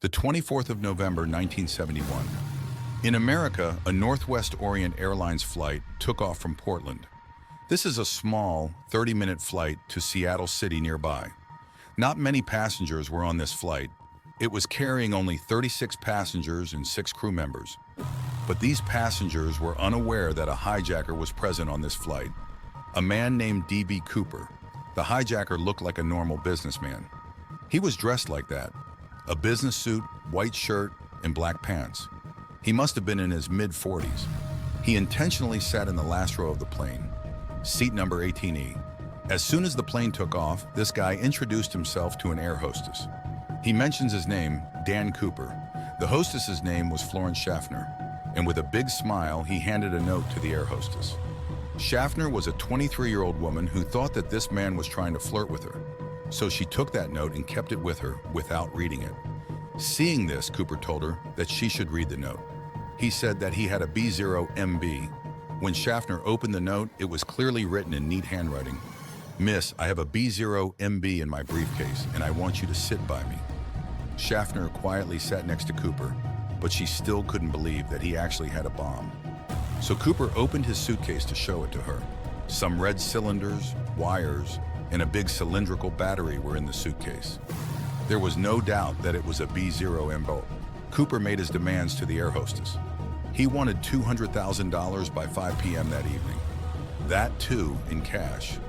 The 24th of November, 1971. In America, a Northwest Orient Airlines flight took off from Portland. This is a small, 30-minute flight to Seattle City nearby. Not many passengers were on this flight. It was carrying only 36 passengers and 6 crew members. But these passengers were unaware that a hijacker was present on this flight. A man named D.B. Cooper. The hijacker looked like a normal businessman. He was dressed like that. A business suit, white shirt, and black pants. He must have been in his mid-40s. He intentionally sat in the last row of the plane, seat number 18E. As soon as the plane took off, this guy introduced himself to an air hostess. He mentions his name, Dan Cooper. The hostess's name was Florence Schaffner, and with a big smile, he handed a note to the air hostess. Schaffner was a 23-year-old woman who thought that this man was trying to flirt with her. So she took that note and kept it with her without reading it. Seeing this, Cooper told her that she should read the note. He said that he had a B0MB. When Schaffner opened the note, it was clearly written in neat handwriting. "Miss, I have a B0MB in my briefcase, and I want you to sit by me." Schaffner quietly sat next to Cooper, but she still couldn't believe that he actually had a bomb. So Cooper opened his suitcase to show it to her. Some red cylinders, wires, and a big cylindrical battery were in the suitcase. There was no doubt that it was a B0MB. Cooper made his demands to the air hostess. He wanted $200,000 by 5 p.m. that evening. That too in cash.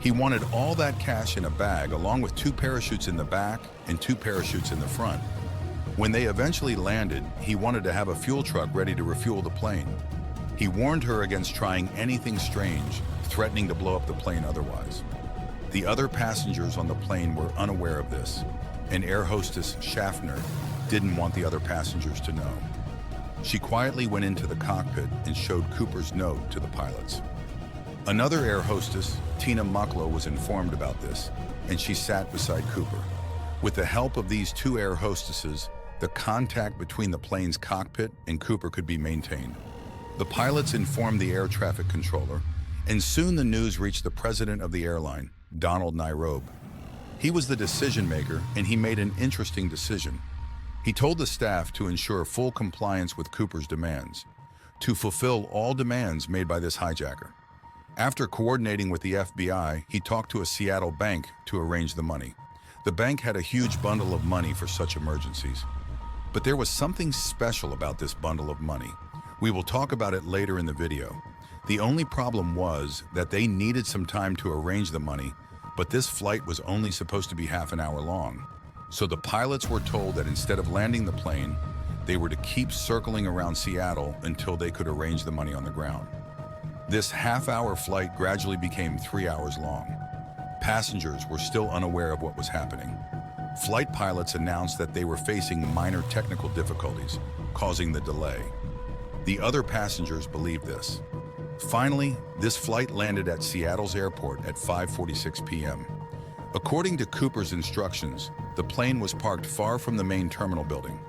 He wanted all that cash in a bag along with 2 parachutes in the back and 2 parachutes in the front. When they eventually landed, he wanted to have a fuel truck ready to refuel the plane. He warned her against trying anything strange, threatening to blow up the plane otherwise. The other passengers on the plane were unaware of this, and air hostess Schaffner didn't want the other passengers to know. She quietly went into the cockpit and showed Cooper's note to the pilots. Another air hostess, Tina Mucklow, was informed about this, and she sat beside Cooper. With the help of these 2 air hostesses, the contact between the plane's cockpit and Cooper could be maintained. The pilots informed the air traffic controller, and soon the news reached the president of the airline, Donald Nairobi. He was the decision maker, and he made an interesting decision. He told the staff to ensure full compliance with Cooper's demands, to fulfill all demands made by this hijacker. After coordinating with the FBI, he talked to a Seattle bank to arrange the money. The bank had a huge bundle of money for such emergencies. But there was something special about this bundle of money. We will talk about it later in the video. The only problem was that they needed some time to arrange the money, but this flight was only supposed to be half an hour long. So the pilots were told that instead of landing the plane, they were to keep circling around Seattle until they could arrange the money on the ground. This half-hour flight gradually became 3 hours long. Passengers were still unaware of what was happening. Flight pilots announced that they were facing minor technical difficulties, causing the delay. The other passengers believed this. Finally, this flight landed at Seattle's airport at 5:46 p.m. According to Cooper's instructions, the plane was parked far from the main terminal building.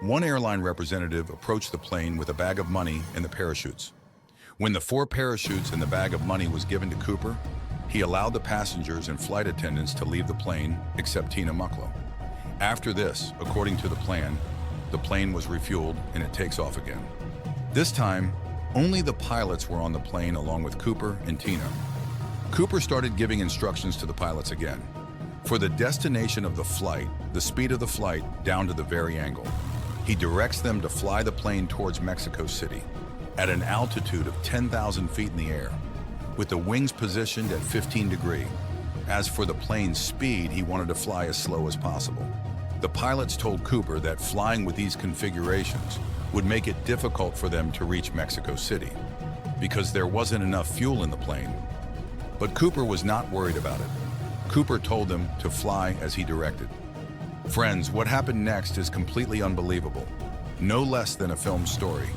One airline representative approached the plane with a bag of money and the parachutes. When the 4 parachutes and the bag of money was given to Cooper, he allowed the passengers and flight attendants to leave the plane except Tina Mucklow. After this, according to the plane was refueled and it takes off again. This time, only the pilots were on the plane along with Cooper and Tina. Cooper started giving instructions to the pilots again. For the destination of the flight, the speed of the flight down to the very angle. He directs them to fly the plane towards Mexico City at an altitude of 10,000 feet in the air, with the wings positioned at 15 degrees. As for the plane's speed, he wanted to fly as slow as possible. The pilots told Cooper that flying with these configurations would make it difficult for them to reach Mexico City because there wasn't enough fuel in the plane. But Cooper was not worried about it. Cooper told them to fly as he directed. Friends, what happened next is completely unbelievable, no less than a film story.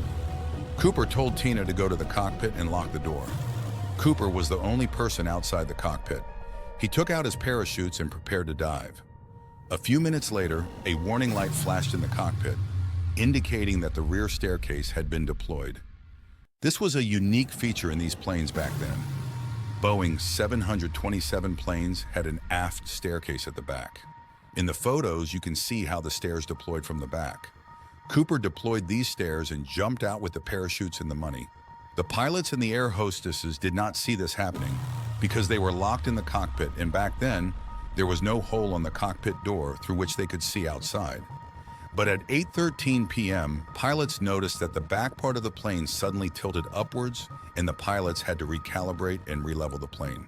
Cooper told Tina to go to the cockpit and lock the door. Cooper was the only person outside the cockpit. He took out his parachutes and prepared to dive. A few minutes later, a warning light flashed in the cockpit, indicating that the rear staircase had been deployed. This was a unique feature in these planes back then. Boeing 727 planes had an aft staircase at the back. In the photos, you can see how the stairs deployed from the back. Cooper deployed these stairs and jumped out with the parachutes and the money. The pilots and the air hostesses did not see this happening because they were locked in the cockpit, and back then, there was no hole on the cockpit door through which they could see outside. But at 8:13 p.m., pilots noticed that the back part of the plane suddenly tilted upwards, and the pilots had to recalibrate and relevel the plane.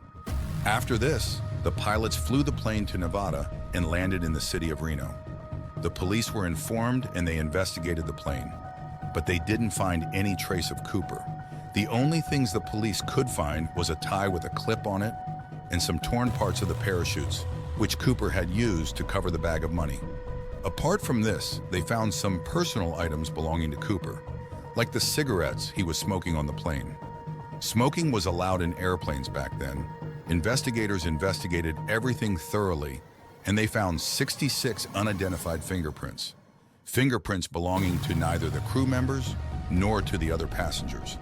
After this, the pilots flew the plane to Nevada and landed in the city of Reno. The police were informed and they investigated the plane, but they didn't find any trace of Cooper. The only things the police could find was a tie with a clip on it and some torn parts of the parachutes, which Cooper had used to cover the bag of money. Apart from this, they found some personal items belonging to Cooper, like the cigarettes he was smoking on the plane. Smoking was allowed in airplanes back then. Investigators investigated everything thoroughly, and they found 66 unidentified fingerprints. Fingerprints belonging to neither the crew members nor to the other passengers.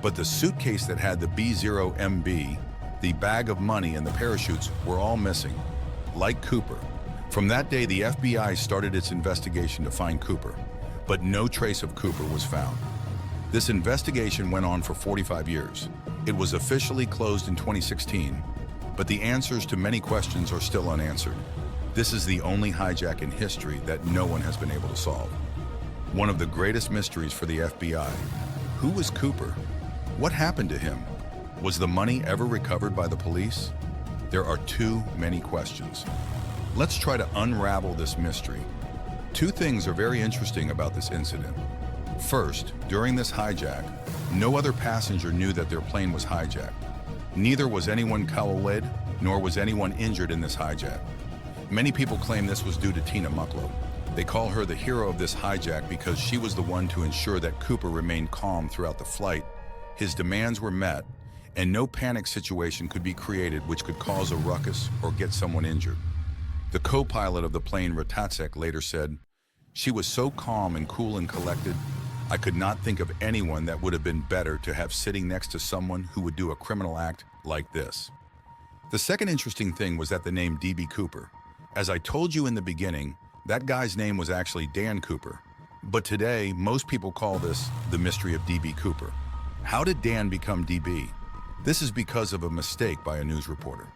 But the suitcase that had the B0MB, the bag of money, and the parachutes were all missing, like Cooper. From that day, the FBI started its investigation to find Cooper, but no trace of Cooper was found. This investigation went on for 45 years. It was officially closed in 2016, but the answers to many questions are still unanswered. This is the only hijack in history that no one has been able to solve. One of the greatest mysteries for the FBI. Who was Cooper? What happened to him? Was the money ever recovered by the police? There are too many questions. Let's try to unravel this mystery. Two things are very interesting about this incident. First, during this hijack, no other passenger knew that their plane was hijacked. Neither was anyone killed, nor was anyone injured in this hijack. Many people claim this was due to Tina Mucklow. They call her the hero of this hijack because she was the one to ensure that Cooper remained calm throughout the flight, his demands were met, and no panic situation could be created which could cause a ruckus or get someone injured. The co-pilot of the plane, Ratatsek, later said, "She was so calm and cool and collected, I could not think of anyone that would have been better to have sitting next to someone who would do a criminal act like this." The second interesting thing was that the name D.B. Cooper. As I told you in the beginning, that guy's name was actually Dan Cooper. But today, most people call this the mystery of D.B. Cooper. How did Dan become D.B.? This is because of a mistake by a news reporter.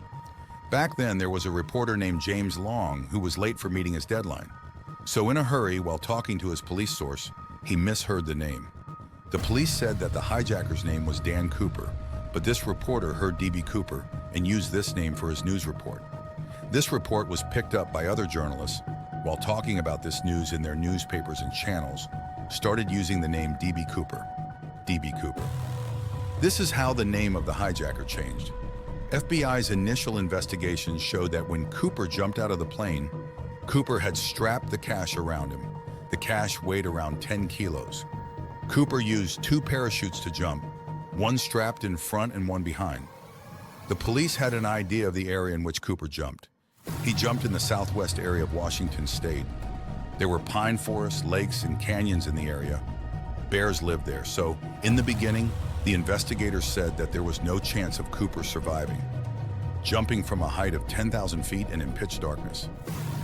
Back then, there was a reporter named James Long who was late for meeting his deadline. So in a hurry, while talking to his police source, he misheard the name. The police said that the hijacker's name was Dan Cooper, but this reporter heard D.B. Cooper and used this name for his news report. This report was picked up by other journalists while talking about this news in their newspapers and channels, started using the name D.B. Cooper. D.B. Cooper. This is how the name of the hijacker changed. FBI's initial investigations showed that when Cooper jumped out of the plane, Cooper had strapped the cash around him. The cash weighed around 10 kilos. Cooper used 2 parachutes to jump, one strapped in front and one behind. The police had an idea of the area in which Cooper jumped. He jumped in the southwest area of Washington state. There were pine forests, lakes, and canyons in the area. Bears lived there, so in the beginning, the investigators said that there was no chance of Cooper surviving, jumping from a height of 10,000 feet and in pitch darkness.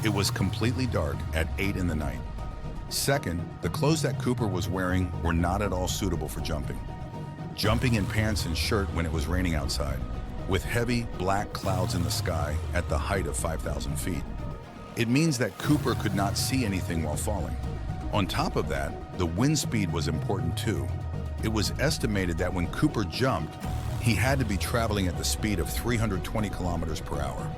It was completely dark at 8 in the night. Second, the clothes that Cooper was wearing were not at all suitable for jumping. Jumping in pants and shirt when it was raining outside, with heavy black clouds in the sky at the height of 5,000 feet. It means that Cooper could not see anything while falling. On top of that, the wind speed was important too. It was estimated that when Cooper jumped, he had to be traveling at the speed of 320 kilometers per hour.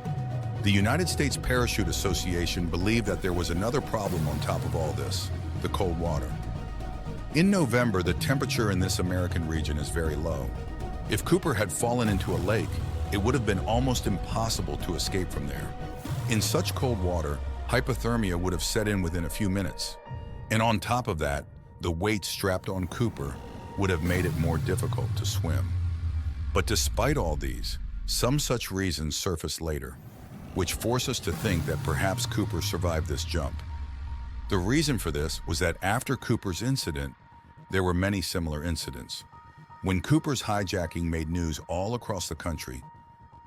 The United States Parachute Association believed that there was another problem on top of all this, the cold water. In November, the temperature in this American region is very low. If Cooper had fallen into a lake, it would have been almost impossible to escape from there. In such cold water, hypothermia would have set in within a few minutes. And on top of that, the weight strapped on Cooper would have made it more difficult to swim. But despite all these, some such reasons surfaced later, which force us to think that perhaps Cooper survived this jump. The reason for this was that after Cooper's incident, there were many similar incidents. When Cooper's hijacking made news all across the country,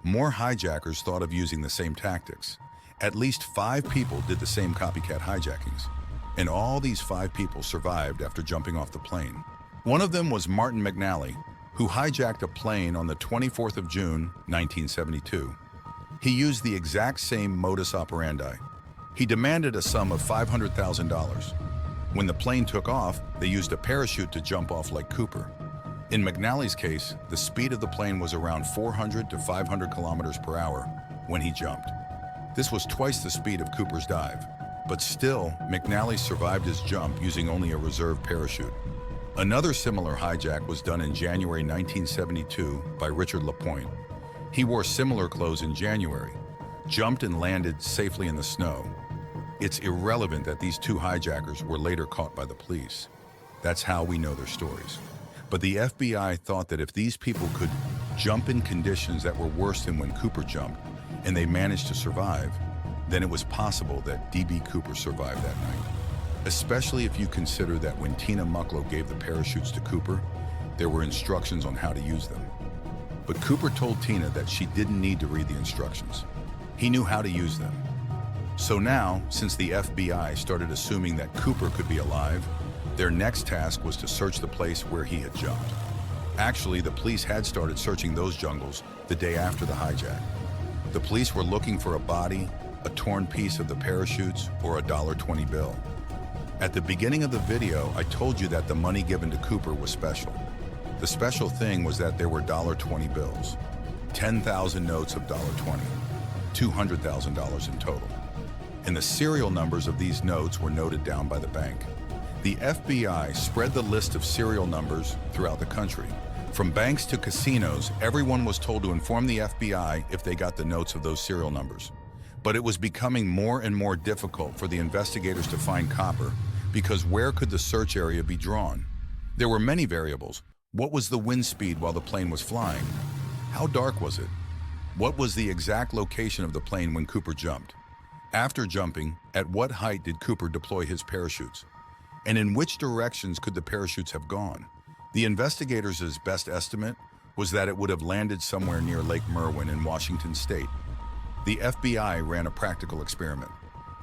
more hijackers thought of using the same tactics, At least 5 people did the same copycat hijackings, and all these 5 people survived after jumping off the plane. One of them was Martin McNally, who hijacked a plane on the 24th of June, 1972. He used the exact same modus operandi. He demanded a sum of $500,000. When the plane took off, they used a parachute to jump off like Cooper. In McNally's case, the speed of the plane was around 400 to 500 kilometers per hour when he jumped. This was twice the speed of Cooper's dive. But still, McNally survived his jump using only a reserve parachute. Another similar hijack was done in January 1972 by Richard LaPointe. He wore similar clothes in January, jumped and landed safely in the snow. It's irrelevant that these 2 hijackers were later caught by the police. That's how we know their stories. But the FBI thought that if these people could jump in conditions that were worse than when Cooper jumped, and they managed to survive, then it was possible that D.B. Cooper survived that night. Especially if you consider that when Tina Mucklow gave the parachutes to Cooper, there were instructions on how to use them. But Cooper told Tina that she didn't need to read the instructions. He knew how to use them. So now, since the FBI started assuming that Cooper could be alive, their next task was to search the place where he had jumped. Actually, the police had started searching those jungles the day after the hijack. The police were looking for a body, a torn piece of the parachutes, or a $20 bill. At the beginning of the video, I told you that the money given to Cooper was special. The special thing was that there were $20 bills, 10,000 notes of $20, $200,000 in total. And the serial numbers of these notes were noted down by the bank. The FBI spread the list of serial numbers throughout the country. From banks to casinos, everyone was told to inform the FBI if they got the notes of those serial numbers. But it was becoming more and more difficult for the investigators to find Cooper, because where could the search area be drawn? There were many variables. What was the wind speed while the plane was flying? How dark was it? What was the exact location of the plane when Cooper jumped? After jumping, at what height did Cooper deploy his parachutes? And in which directions could the parachutes have gone? The investigators' best estimate was that it would have landed somewhere near Lake Merwin in Washington state. The FBI ran a practical experiment.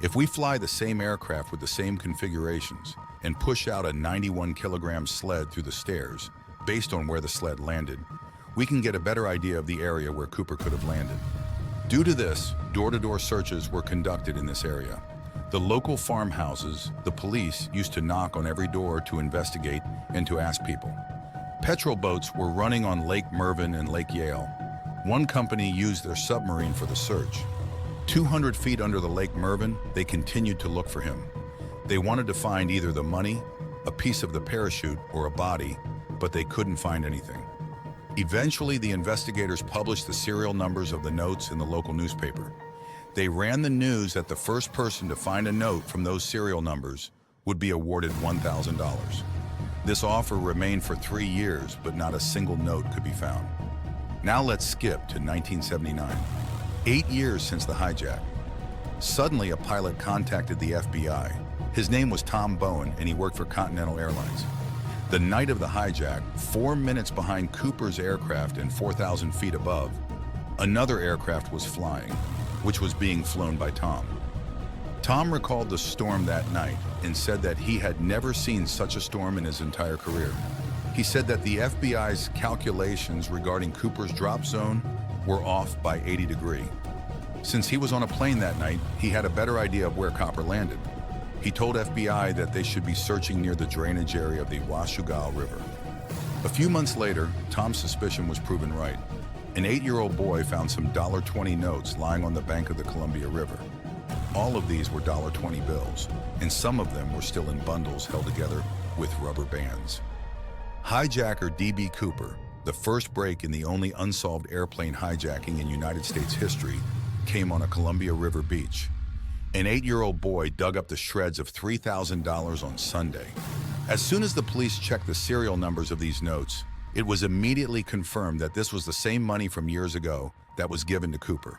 If we fly the same aircraft with the same configurations and push out a 91-kilogram sled through the stairs, based on where the sled landed, we can get a better idea of the area where Cooper could have landed. Due to this, door-to-door searches were conducted in this area. The local farmhouses, the police used to knock on every door to investigate and to ask people. Petrol boats were running on Lake Merwin and Lake Yale. One company used their submarine for the search. 200 feet under the Lake Merwin, they continued to look for him. They wanted to find either the money, a piece of the parachute, or a body, but they couldn't find anything. Eventually, the investigators published the serial numbers of the notes in the local newspaper. They ran the news that the first person to find a note from those serial numbers would be awarded $1,000. This offer remained for 3 years, but not a single note could be found. Now let's skip to 1979. 8 years since the hijack. Suddenly, a pilot contacted the FBI. His name was Tom Bowen, and he worked for Continental Airlines. The night of the hijack, 4 minutes behind Cooper's aircraft and 4,000 feet above, another aircraft was flying, which was being flown by Tom. Tom recalled the storm that night and said that he had never seen such a storm in his entire career. He said that the FBI's calculations regarding Cooper's drop zone were off by 80 degrees. Since he was on a plane that night, he had a better idea of where Cooper landed. He told FBI that they should be searching near the drainage area of the Washougal River. A few months later, Tom's suspicion was proven right. An 8-year-old boy found some $20 notes lying on the bank of the Columbia River. All of these were $20 bills, and some of them were still in bundles held together with rubber bands. Hijacker D.B. Cooper, the first break in the only unsolved airplane hijacking in United States history, came on a Columbia River beach. An 8-year-old boy dug up the shreds of $3,000 on Sunday. As soon as the police checked the serial numbers of these notes, it was immediately confirmed that this was the same money from years ago that was given to Cooper.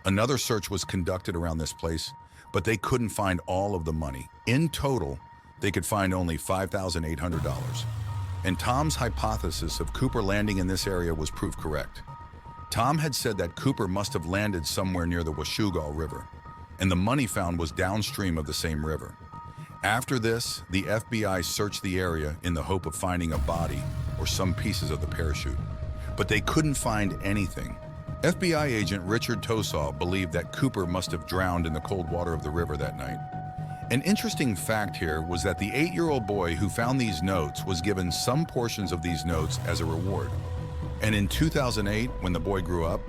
Another search was conducted around this place, but they couldn't find all of the money. In total, they could find only $5,800. And Tom's hypothesis of Cooper landing in this area was proved correct. Tom had said that Cooper must have landed somewhere near the Washougal River. and the money found was downstream of the same river. After this, the FBI searched the area in the hope of finding a body or some pieces of the parachute, but they couldn't find anything. FBI agent Richard Tosaw believed that Cooper must have drowned in the cold water of the river that night. An interesting fact here was that the 8-year-old boy who found these notes was given some portions of these notes as a reward. And in 2008, when the boy grew up,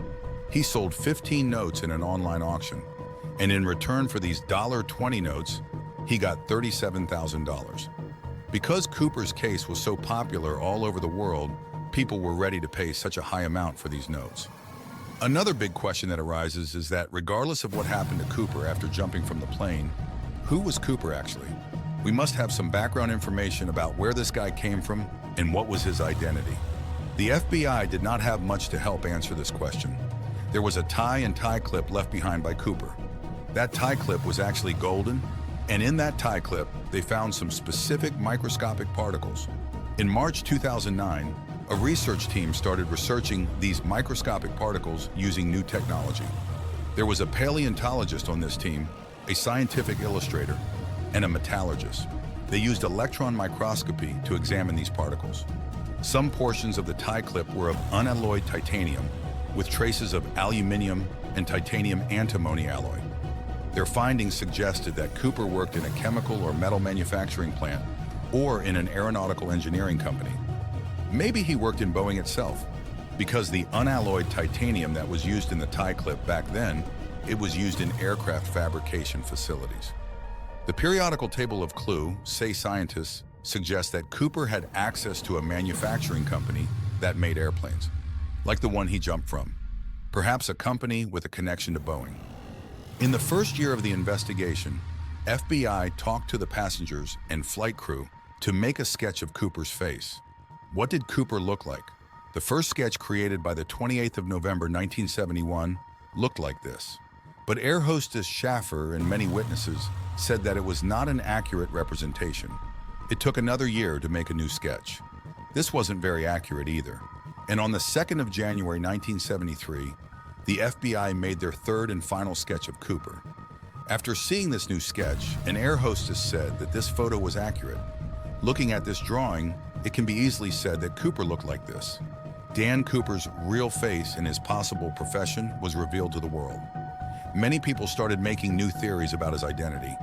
he sold 15 notes in an online auction. And in return for these $20 notes, he got $37,000. Because Cooper's case was so popular all over the world, people were ready to pay such a high amount for these notes. Another big question that arises is that regardless of what happened to Cooper after jumping from the plane, who was Cooper actually? We must have some background information about where this guy came from and what was his identity. The FBI did not have much to help answer this question. There was a tie and tie clip left behind by Cooper. That tie clip was actually golden, and in that tie clip, they found some specific microscopic particles. In March 2009, a research team started researching these microscopic particles using new technology. There was a paleontologist on this team, a scientific illustrator, and a metallurgist. They used electron microscopy to examine these particles. Some portions of the tie clip were of unalloyed titanium, with traces of aluminium and titanium antimony alloy. Their findings suggested that Cooper worked in a chemical or metal manufacturing plant or in an aeronautical engineering company. Maybe he worked in Boeing itself, because the unalloyed titanium that was used in the tie clip back then, it was used in aircraft fabrication facilities. The periodical table of clue, say scientists, suggests that Cooper had access to a manufacturing company that made airplanes, like the one he jumped from, perhaps a company with a connection to Boeing. In the first year of the investigation, FBI talked to the passengers and flight crew to make a sketch of Cooper's face. What did Cooper look like? The first sketch, created by the 28th of November 1971, looked like this. But air hostess Schaffer and many witnesses said that it was not an accurate representation. It took another year to make a new sketch. This wasn't very accurate either. And on the 2nd of January 1973, the FBI made their third and final sketch of Cooper. After seeing this new sketch, an air hostess said that this photo was accurate. Looking at this drawing, it can be easily said that Cooper looked like this. Dan Cooper's real face and his possible profession was revealed to the world. Many people started making new theories about his identity,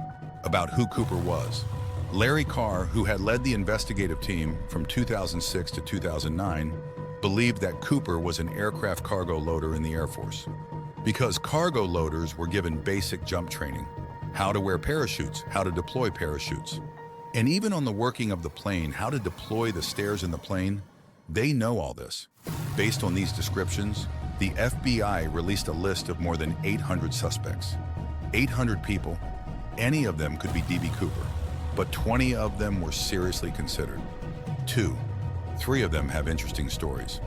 about who Cooper was. Larry Carr, who had led the investigative team from 2006 to 2009, believed that Cooper was an aircraft cargo loader in the Air Force, because cargo loaders were given basic jump training, how to wear parachutes, how to deploy parachutes, and even on the working of the plane, how to deploy the stairs in the plane. They know all this. Based on these descriptions, the FBI released a list of more than 800 suspects. 800 people, any of them could be D.B. Cooper, but 20 of them were seriously considered. 3 of them have interesting stories.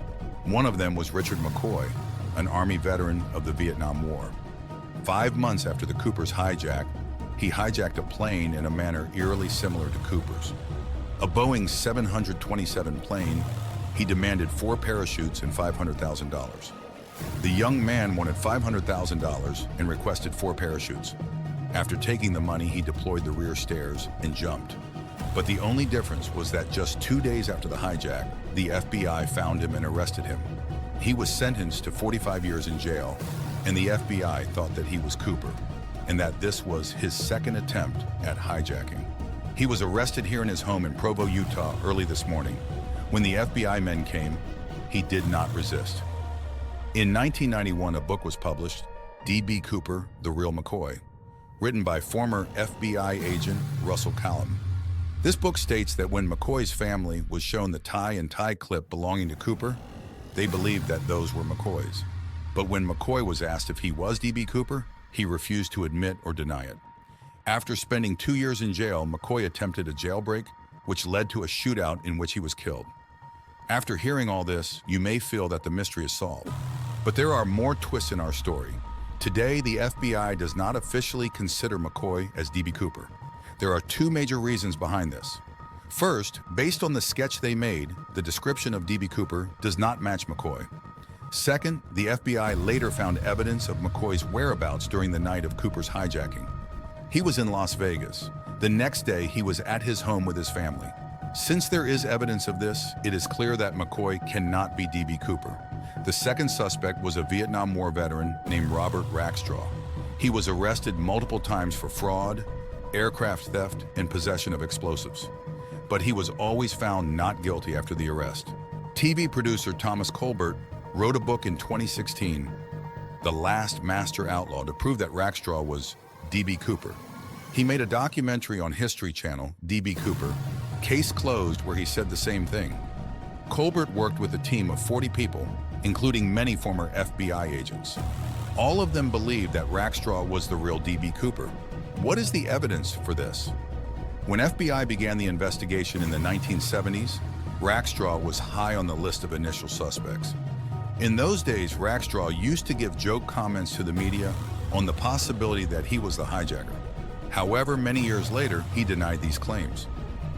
One of them was Richard McCoy, an Army veteran of the Vietnam War. 5 months after the Cooper's hijack, he hijacked a plane in a manner eerily similar to Cooper's. A Boeing 727 plane, he demanded 4 parachutes and $500,000. The young man wanted $500,000 and requested 4 parachutes. After taking the money, he deployed the rear stairs and jumped. But the only difference was that just 2 days after the hijack, the FBI found him and arrested him. He was sentenced to 45 years in jail, and the FBI thought that he was Cooper, and that this was his second attempt at hijacking. He was arrested here in his home in Provo, Utah, early this morning. When the FBI men came, he did not resist. In 1991, a book was published, D.B. Cooper, The Real McCoy, written by former FBI agent Russell Callum. This book states that when McCoy's family was shown the tie and tie clip belonging to Cooper, they believed that those were McCoy's. But when McCoy was asked if he was D.B. Cooper, he refused to admit or deny it. After spending 2 years in jail, McCoy attempted a jailbreak, which led to a shootout in which he was killed. After hearing all this, you may feel that the mystery is solved. But there are more twists in our story. Today, the FBI does not officially consider McCoy as D.B. Cooper. There are 2 major reasons behind this. First, based on the sketch they made, the description of D.B. Cooper does not match McCoy. Second, the FBI later found evidence of McCoy's whereabouts during the night of Cooper's hijacking. He was in Las Vegas. The next day, he was at his home with his family. Since there is evidence of this, it is clear that McCoy cannot be D.B. Cooper. The second suspect was a Vietnam War veteran named Robert Rackstraw. He was arrested multiple times for fraud, aircraft theft, and possession of explosives. But he was always found not guilty after the arrest. TV producer Thomas Colbert wrote a book in 2016, The Last Master Outlaw, to prove that Rackstraw was D.B. Cooper. He made a documentary on History Channel, D.B. Cooper, Case Closed, where he said the same thing. Colbert worked with a team of 40 people, including many former FBI agents. All of them believed that Rackstraw was the real D.B. Cooper. What is the evidence for this? When FBI began the investigation in the 1970s, Rackstraw was high on the list of initial suspects. In those days, Rackstraw used to give joke comments to the media on the possibility that he was the hijacker. However, many years later, he denied these claims.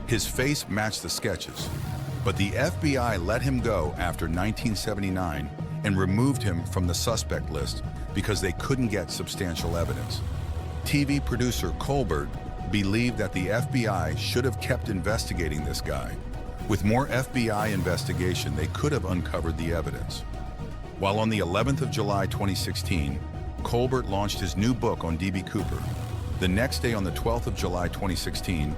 His face matched the sketches, but the FBI let him go after 1979 and removed him from the suspect list because they couldn't get substantial evidence. TV producer Colbert believed that the FBI should have kept investigating this guy. With more FBI investigation, they could have uncovered the evidence. While on the 11th of July 2016, Colbert launched his new book on D.B. Cooper. The next day, on the 12th of July 2016,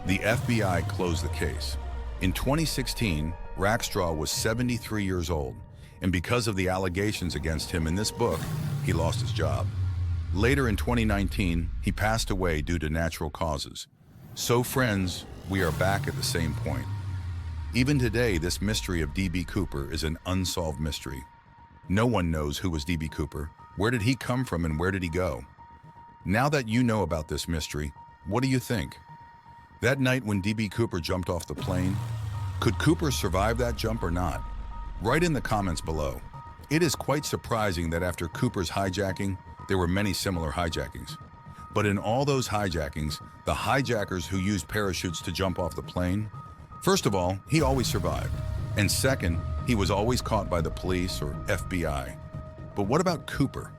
the FBI closed the case. In 2016, Rackstraw was 73 years old, and because of the allegations against him in this book, he lost his job. Later in 2019, he passed away due to natural causes. So friends, we are back at the same point. Even today, this mystery of D.B. Cooper is an unsolved mystery. No one knows who was D.B. Cooper, where did he come from, and where did he go? Now that you know about this mystery, what do you think? That night when D.B. Cooper jumped off the plane, could Cooper survive that jump or not? Write in the comments below. It is quite surprising that after Cooper's hijacking, there were many similar hijackings. But in all those hijackings, the hijackers who used parachutes to jump off the plane, first of all, he always survived. And second, he was always caught by the police or FBI. But what about Cooper?